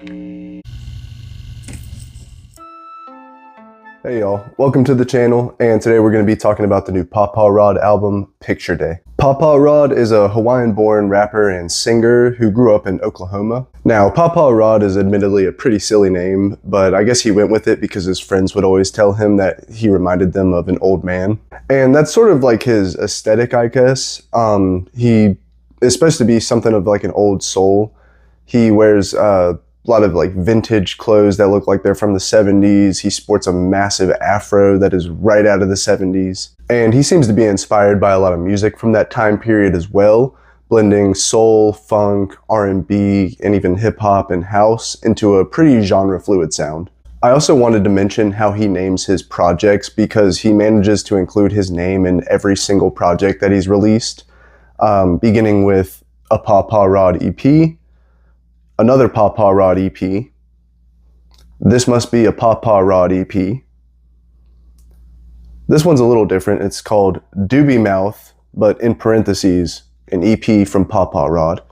Hey y'all, welcome to the channel, and today we're going to be talking about the new PawPaw Rod album, Picture Day. PawPaw Rod is a Hawaiian-born rapper and singer who grew up in Oklahoma. Now, PawPaw Rod is admittedly a pretty silly name, but I guess he went with it because his friends would always tell him that he reminded them of an old man. And that's sort of like his aesthetic, I guess. He is supposed to be something of like an old soul. He wears a lot of like vintage clothes that look like they're from the 70s. He sports a massive afro that is right out of the 70s. And he seems to be inspired by a lot of music from that time period as well, blending soul, funk, R&B, and even hip hop and house into a pretty genre fluid sound. I also wanted to mention how he names his projects because he manages to include his name in every single project that he's released, beginning with a PawPaw Rod EP, another PawPaw Rod EP. This must be a PawPaw Rod EP. This one's a little different. It's called Doobie Mouth, but in parentheses, an EP from PawPaw Rod.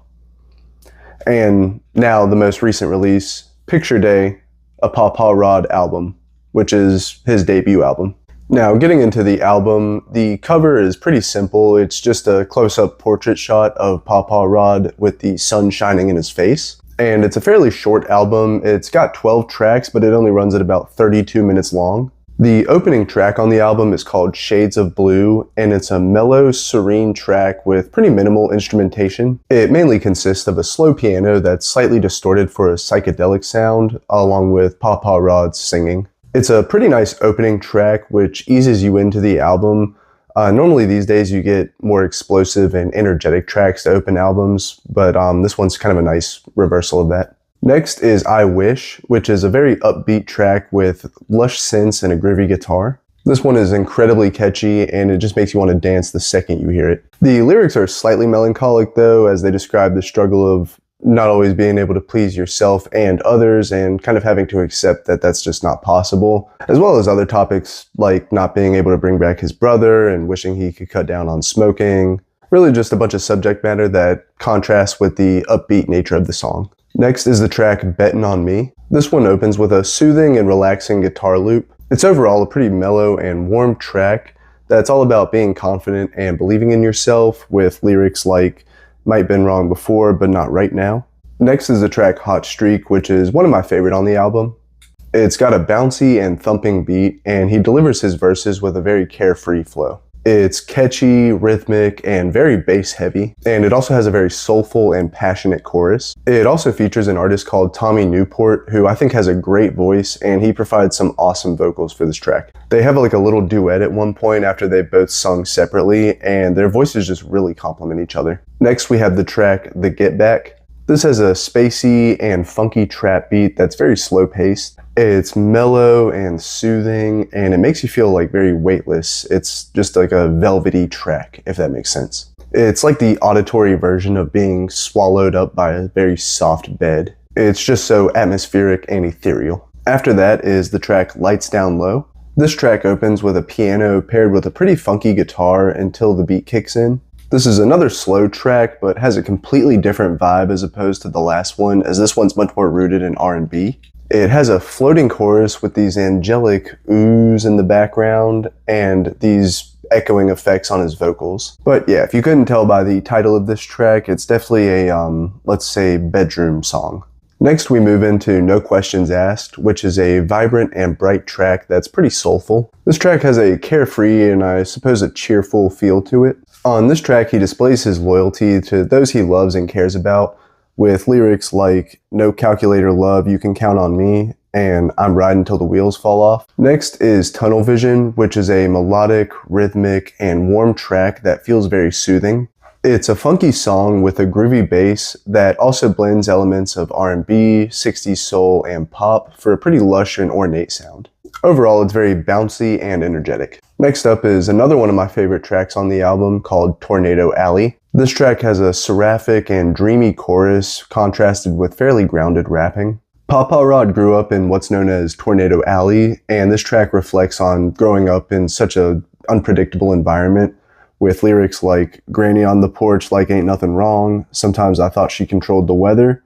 And now the most recent release, Picture Day, a PawPaw Rod album, which is his debut album. Now, getting into the album, the cover is pretty simple. It's just a close-up portrait shot of PawPaw Rod with the sun shining in his face. And it's a fairly short album. It's got 12 tracks, but it only runs at about 32 minutes long. The opening track on the album is called Shades of Blue, and it's a mellow, serene track with pretty minimal instrumentation. It mainly consists of a slow piano that's slightly distorted for a psychedelic sound, along with PawPaw Rod's singing. It's a pretty nice opening track, which eases you into the album. Normally these days you get more explosive and energetic tracks to open albums, but this one's kind of a nice reversal of that. Next is I Wish, which is a very upbeat track with lush synths and a groovy guitar. This one is incredibly catchy and it just makes you want to dance the second you hear it. The lyrics are slightly melancholic though, as they describe the struggle of not always being able to please yourself and others and kind of having to accept that that's just not possible, as well as other topics like not being able to bring back his brother and wishing he could cut down on smoking. Really just a bunch of subject matter that contrasts with the upbeat nature of the song. Next is the track Bettin' on Me. This one opens with a soothing and relaxing guitar loop. It's overall a pretty mellow and warm track that's all about being confident and believing in yourself, with lyrics like might been wrong before, but not right now. Next is the track Hot Streak, which is one of my favorite on the album. It's got a bouncy and thumping beat, and he delivers his verses with a very carefree flow. It's catchy, rhythmic, and very bass heavy, and it also has a very soulful and passionate chorus. It also features an artist called Tommy Newport, who I think has a great voice, and he provides some awesome vocals for this track. They have like a little duet at one point after they both sung separately, and their voices just really complement each other. Next we have the track The Get Back. This has a spacey and funky trap beat that's very slow paced. It's mellow and soothing, and it makes you feel like very weightless. It's just like a velvety track, if that makes sense. It's like the auditory version of being swallowed up by a very soft bed. It's just so atmospheric and ethereal. After that is the track Lights Down Low. This track opens with a piano paired with a pretty funky guitar until the beat kicks in. This is another slow track, but has a completely different vibe as opposed to the last one, as this one's much more rooted in R&B. It has a floating chorus with these angelic oohs in the background and these echoing effects on his vocals. But yeah, if you couldn't tell by the title of this track, it's definitely a, let's say, bedroom song. Next we move into No Questions Asked, which is a vibrant and bright track that's pretty soulful. This track has a carefree and I suppose a cheerful feel to it. On this track he displays his loyalty to those he loves and cares about, with lyrics like No Calculator Love, You Can Count on Me, and I'm Riding Till the Wheels Fall Off. Next is Tunnel Vision, which is a melodic, rhythmic, and warm track that feels very soothing. It's a funky song with a groovy bass that also blends elements of R&B, 60s soul, and pop for a pretty lush and ornate sound. Overall, it's very bouncy and energetic. Next up is another one of my favorite tracks on the album called Tornado Alley. This track has a seraphic and dreamy chorus contrasted with fairly grounded rapping. PawPaw Rod grew up in what's known as Tornado Alley, and this track reflects on growing up in such an unpredictable environment, with lyrics like Granny on the porch like ain't nothing wrong, sometimes I thought she controlled the weather,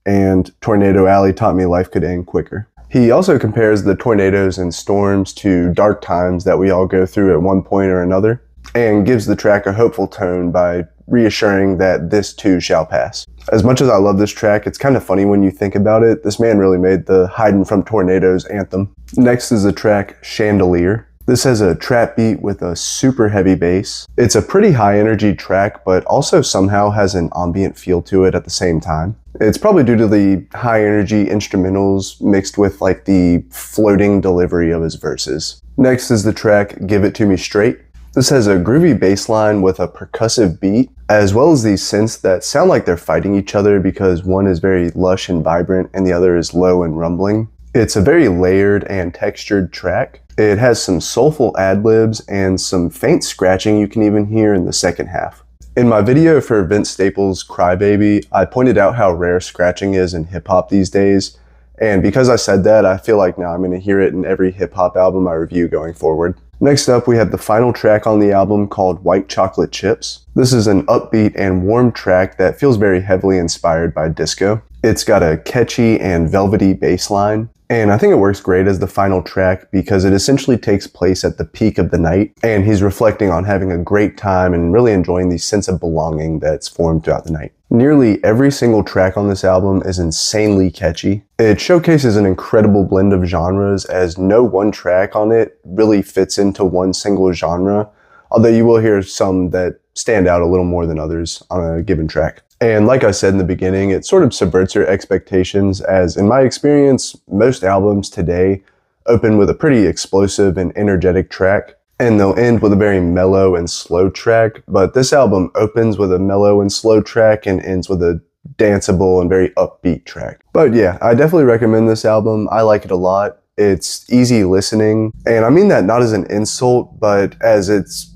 and Tornado Alley taught me life could end quicker. He also compares the tornadoes and storms to dark times that we all go through at one point or another, and gives the track a hopeful tone by reassuring that this too shall pass. As much as I love this track, it's kind of funny when you think about it. This man really made the Hiding from Tornadoes anthem. Next is the track Chandelier. This has a trap beat with a super heavy bass. It's a pretty high energy track, but also somehow has an ambient feel to it at the same time. It's probably due to the high energy instrumentals mixed with like the floating delivery of his verses. Next is the track Give It To Me Straight. This has a groovy bass line with a percussive beat, as well as these synths that sound like they're fighting each other because one is very lush and vibrant and the other is low and rumbling. It's a very layered and textured track. It has some soulful ad-libs and some faint scratching you can even hear in the second half. In my video for Vince Staples' Crybaby, I pointed out how rare scratching is in hip-hop these days, and because I said that, I feel like now I'm going to hear it in every hip-hop album I review going forward. Next up, we have the final track on the album called White Chocolate Chips. This is an upbeat and warm track that feels very heavily inspired by disco. It's got a catchy and velvety bass line, and I think it works great as the final track because it essentially takes place at the peak of the night, and he's reflecting on having a great time and really enjoying the sense of belonging that's formed throughout the night. Nearly every single track on this album is insanely catchy. It showcases an incredible blend of genres, as no one track on it really fits into one single genre, although you will hear some that stand out a little more than others on a given track. And like I said in the beginning, it sort of subverts your expectations, as in my experience, most albums today open with a pretty explosive and energetic track, and they'll end with a very mellow and slow track, but this album opens with a mellow and slow track and ends with a danceable and very upbeat track. But yeah, I definitely recommend this album. I like it a lot. It's easy listening, and I mean that not as an insult, but as it's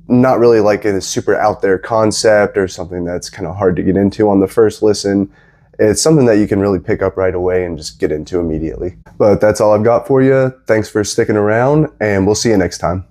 not really like a super out there concept or something that's kind of hard to get into on the first listen. It's something that you can really pick up right away and just get into immediately. But that's all I've got for you. Thanks for sticking around, and we'll see you next time.